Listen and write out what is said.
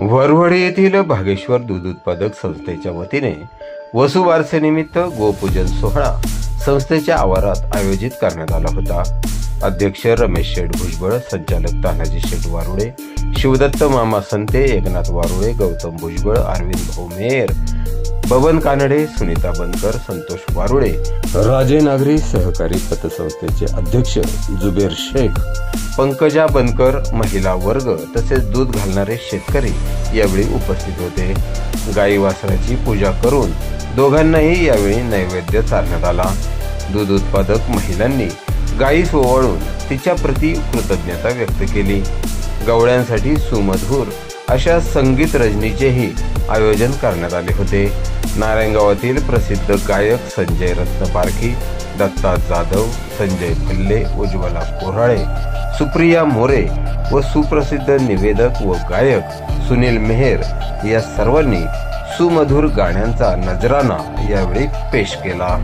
वरवडे येथील भागेश्वर दूध उत्पादक संस्थेच्या वतीने वसुबारसेनिमित्त गोपूजन सोहळा संस्थेच्या आवारात आयोजित करण्यात आला होता। अध्यक्ष रमेश शेठ भुजबळ, संचालक तानाजी शेठ वारुळे, शिवदत्त मामा संते, एकनाथ वारुळे, गौतम भुजबळ, अरविंद भाऊ मेयर, बबन कानडे, सुनीता बनकर, संतोष वारुळे, राजे नागरी सहकारी पतसंस्थेचे अध्यक्ष जुबेर शेख, पंकजा बनकर, महिला वर्ग तसेच दूध घालणारे शेतकरी यावेळी उपस्थित होते। गाई वासराची पूजा करून दोघांनाही यावेळी नैवेद्य चारण्यात आला। दूध उत्पादक महिलांनी गायीस ओवाळून तिच्या प्रती कृतज्ञता व्यक्त केली। गवळ्यांसाठी सुमधुर अशा संगीत रजनीचेही आयोजन करण्यात आले होते। नारायणगावातील प्रसिद्ध गायक संजय रत्न पारखी, दत्ता जाधव, संजय भल्ले, उज्ज्वला कोराळे, सुप्रिया मोरे व सुप्रसिद्ध निवेदक व गायक सुनील मेहर या सर्वांनी सुमधुर गाण्यांचा नजराना यावेळी पेश केला।